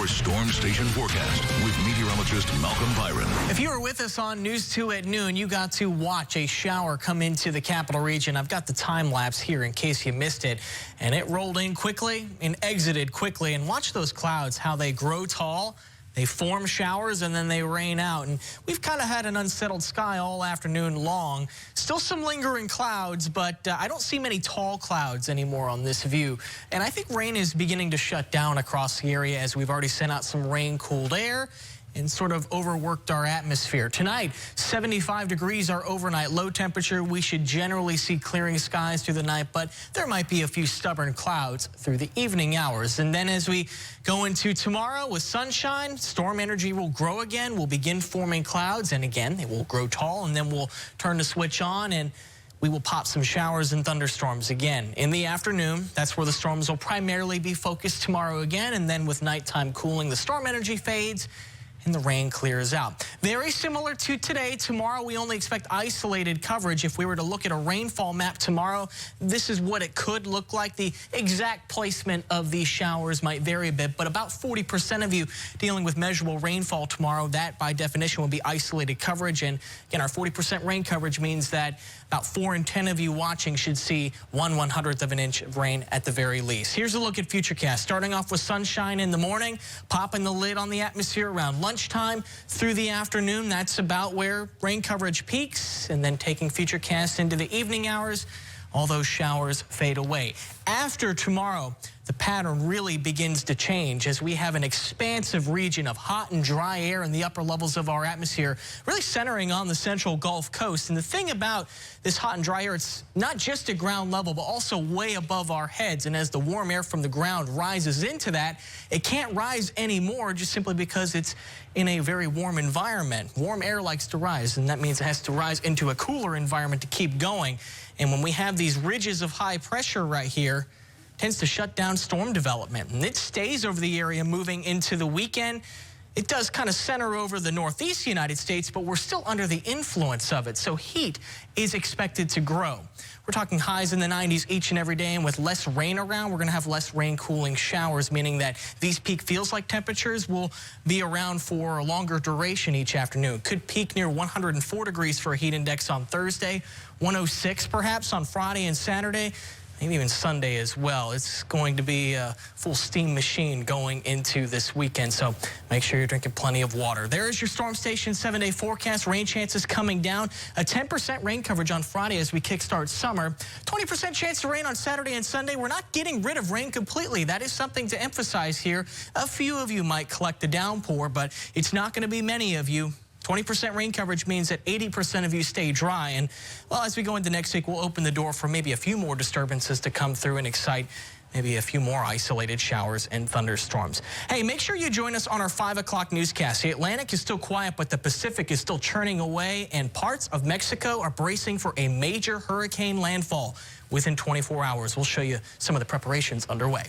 your storm station forecast with meteorologist Malcolm Byron. If you were with us on News 2 at noon, you got to watch a shower come into the capital region. I've got the time lapse here in case you missed it. And it rolled in quickly and exited quickly. And watch those clouds, how they grow tall. They form showers and then they rain out. And we've kind of had an unsettled sky all afternoon long. Still some lingering clouds, but I don't see many tall clouds anymore on this view. And I think rain is beginning to shut down across the area as we've already sent out some rain-cooled air and sort of overworked our atmosphere. Tonight, 75 degrees our overnight low temperature. We should generally see clearing skies through the night, but there might be a few stubborn clouds through the evening hours. And then as we go into tomorrow with sunshine, storm energy will grow again. We'll begin forming clouds, and again, it will grow tall, and then we'll turn the switch on, and we will pop some showers and thunderstorms again. In the afternoon, that's where the storms will primarily be focused tomorrow again, and then with nighttime cooling, the storm energy fades, and the rain clears out. Very similar to today. Tomorrow, we only expect isolated coverage. If we were to look at a rainfall map tomorrow, this is what it could look like. The exact placement of these showers might vary a bit, but about 40% of you dealing with measurable rainfall tomorrow. That, by definition, will be isolated coverage. And again, our 40% rain coverage means that about 4 in 10 of you watching should see 1/100th of an inch of rain at the very least. Here's a look at Futurecast. Starting off with sunshine in the morning, popping the lid on the atmosphere around lunchtime through the afternoon. That's about where rain coverage peaks, and then taking Futurecast into the evening hours, all those showers fade away. After tomorrow, the pattern really begins to change as we have an expansive region of hot and dry air in the upper levels of our atmosphere, really centering on the central Gulf Coast. And the thing about this hot and dry air, it's not just at ground level, but also way above our heads. And as the warm air from the ground rises into that, it can't rise anymore just simply because it's in a very warm environment. Warm air likes to rise, and that means it has to rise into a cooler environment to keep going. And when we have these ridges of high pressure right here, tends to shut down storm development. And it stays over the area moving into the weekend. It does kind of center over the northeast United States, but we're still under the influence of it. So heat is expected to grow. We're talking highs in the 90s each and every day, and with less rain around, we're going to have less rain cooling showers, meaning that these peak feels-like temperatures will be around for a longer duration each afternoon. Could peak near 104 degrees for a heat index on Thursday, 106 perhaps on Friday and Saturday, maybe even Sunday as well. It's going to be a full steam machine going into this weekend, so make sure you're drinking plenty of water. There is your Storm Station 7-day forecast. Rain chances coming down. A 10% rain coverage on Friday as we kickstart summer. 20% chance of rain on Saturday and Sunday. We're not getting rid of rain completely. That is something to emphasize here. A few of you might collect a downpour, but it's not going to be many of you. 20% rain coverage means that 80% of you stay dry. And, well, as we go into next week, we'll open the door for maybe a few more disturbances to come through and excite maybe a few more isolated showers and thunderstorms. Hey, make sure you join us on our 5 o'clock newscast. The Atlantic is still quiet, but the Pacific is still churning away, and parts of Mexico are bracing for a major hurricane landfall within 24 hours. We'll show you some of the preparations underway.